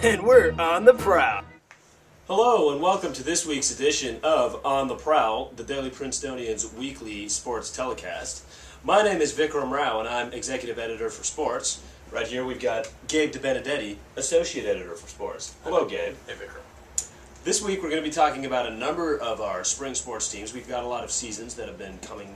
And we're on the prowl. Hello and welcome to this week's edition of On the Prowl, the Daily Princetonian's weekly sports telecast. My name is Vikram and I'm executive editor for sports. Right here we've got Gabe Debenedetti, associate editor for sports. Hello, Gabe. Hey, Vikram. This week we're going to be talking about a number of our spring sports teams. We've got a lot of seasons that have been coming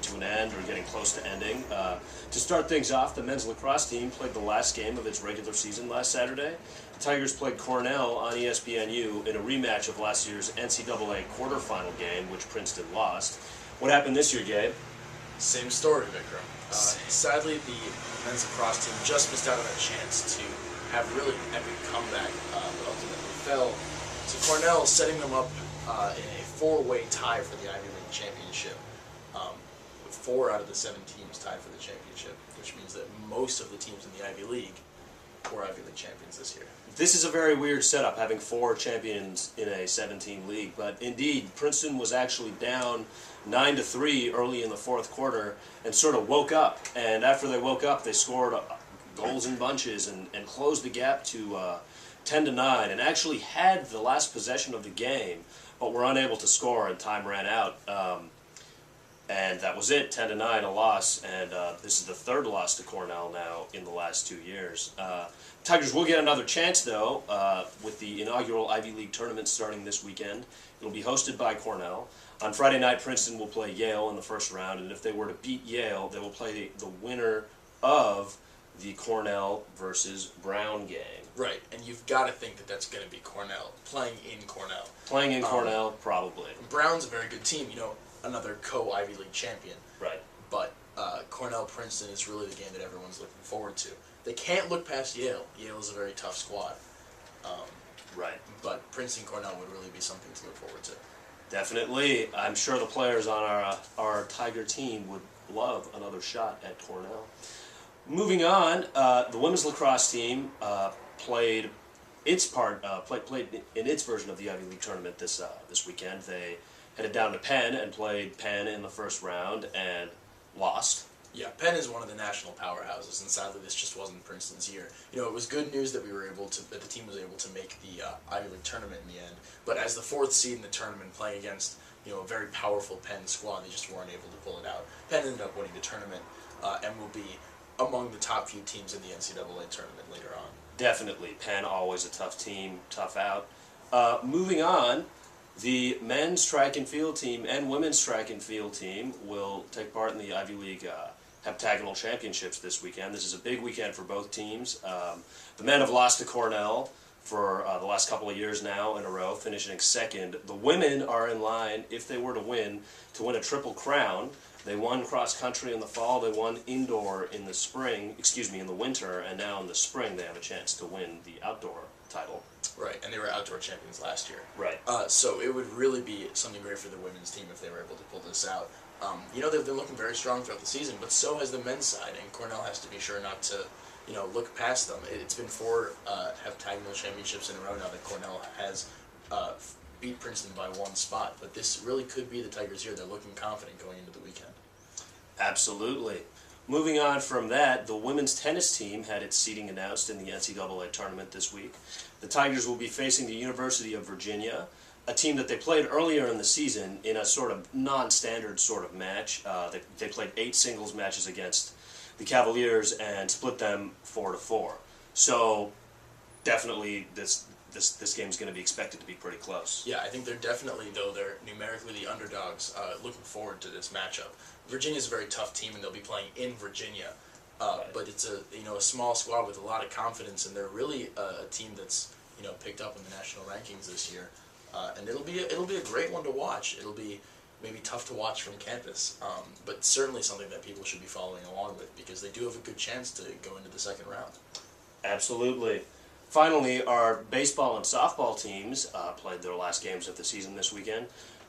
to an end or getting close to ending. To start things off, the men's lacrosse team played the last game of its regular season last Saturday. The Tigers played Cornell on ESPNU in a rematch of last year's NCAA quarterfinal game, which Princeton lost. What happened this year, Gabe? Same story, Vikram. Sadly, the men's lacrosse team just missed out on a chance to have really an epic comeback, but ultimately fell to Cornell, setting them up in a four-way tie for the Ivy League championship. With 4 out of the 7 teams tied for the championship, which means that most of the teams in the Ivy League were Ivy League champions this year. This is a very weird setup, having 4 champions in a 7-team league. But indeed, Princeton was actually down 9-3 early in the fourth quarter and sort of woke up. And after they woke up, they scored goals in bunches and closed the gap to 10-9, and actually had the last possession of the game, but were unable to score and time ran out. And that was it, 10-9, a loss, and this is the 3rd loss to Cornell now in the last 2 years. Tigers will get another chance, though, with the inaugural Ivy League tournament starting this weekend. It'll be hosted by Cornell. On Friday night, Princeton will play Yale in the first round, and if they were to beat Yale, they will play the winner of the Cornell versus Brown game. Right, and you've got to think that that's going to be Cornell, playing in Cornell. Playing in Cornell, probably. Brown's a very good team, another co-Ivy League champion. Right. But Cornell-Princeton is really the game that everyone's looking forward to. They can't look past Yale. Yale is a very tough squad. Right. But Princeton-Cornell would really be something to look forward to. Definitely. I'm sure the players on our Tiger team would love another shot at Cornell. Moving on, the women's lacrosse team played in its version of the Ivy League tournament this weekend. They headed down to Penn and played Penn in the first round and lost. Yeah, Penn is one of the national powerhouses, and sadly, this just wasn't Princeton's year. It was good news that that the team was able to make the Ivy League tournament in the end. But as the 4th seed in the tournament, playing against a very powerful Penn squad, they just weren't able to pull it out. Penn ended up winning the tournament and will be among the top few teams in the NCAA tournament later on. Definitely, Penn always a tough team, tough out. Moving on. The men's track and field team and women's track and field team will take part in the Ivy League heptagonal championships this weekend. This is a big weekend for both teams. The men have lost to Cornell for the last couple of years now in a row, finishing 2nd. The women are in line, if they were to win a triple crown. They won cross country in the fall, they won indoor in the winter, and now in the spring they have a chance to win the outdoor title. Right, and they were outdoor champions last year. Right. So it would really be something great for the women's team if they were able to pull this out. They've been looking very strong throughout the season, but so has the men's side, and Cornell has to be sure not to, look past them. It's been 4 heptagonal championships in a row now that Cornell has beat Princeton by 1 spot, but this really could be the Tigers' year. They're looking confident going into the weekend. Absolutely. Moving on from that, the women's tennis team had its seeding announced in the NCAA tournament this week. The Tigers will be facing the University of Virginia, a team that they played earlier in the season in a sort of non-standard sort of match. They played 8 singles matches against the Cavaliers and split them 4-4. So definitely this game is going to be expected to be pretty close. Yeah, I think they're definitely, though they're numerically the underdogs, looking forward to this matchup. Virginia's a very tough team, and they'll be playing in Virginia. But it's a small squad with a lot of confidence, and they're really a team that's picked up in the national rankings this year. And it'll be a great one to watch. It'll be maybe tough to watch from campus, but certainly something that people should be following along with because they do have a good chance to go into the 2nd round. Absolutely. Finally, our baseball and softball teams played their last games of the season this weekend.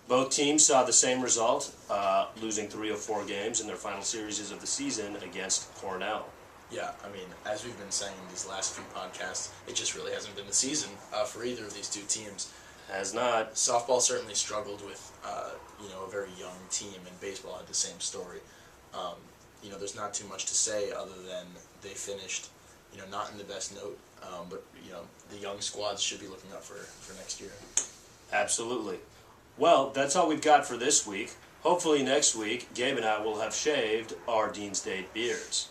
Both teams saw the same result, losing 3 of 4 games in their final series of the season against Cornell. Yeah, I mean, as we've been saying these last few podcasts, it just really hasn't been the season for either of these two teams. Has not. Softball certainly struggled with, a very young team, and baseball had the same story. There's not too much to say other than they finished, not in the best note. But the young squads should be looking up for next year. Absolutely. Well, that's all we've got for this week. Hopefully next week, Gabe and I will have shaved our Dean's Date beards.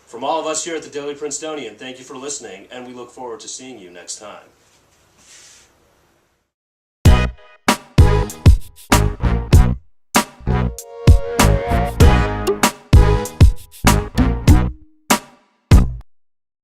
From all of us here at the Daily Princetonian, thank you for listening, and we look forward to seeing you next time.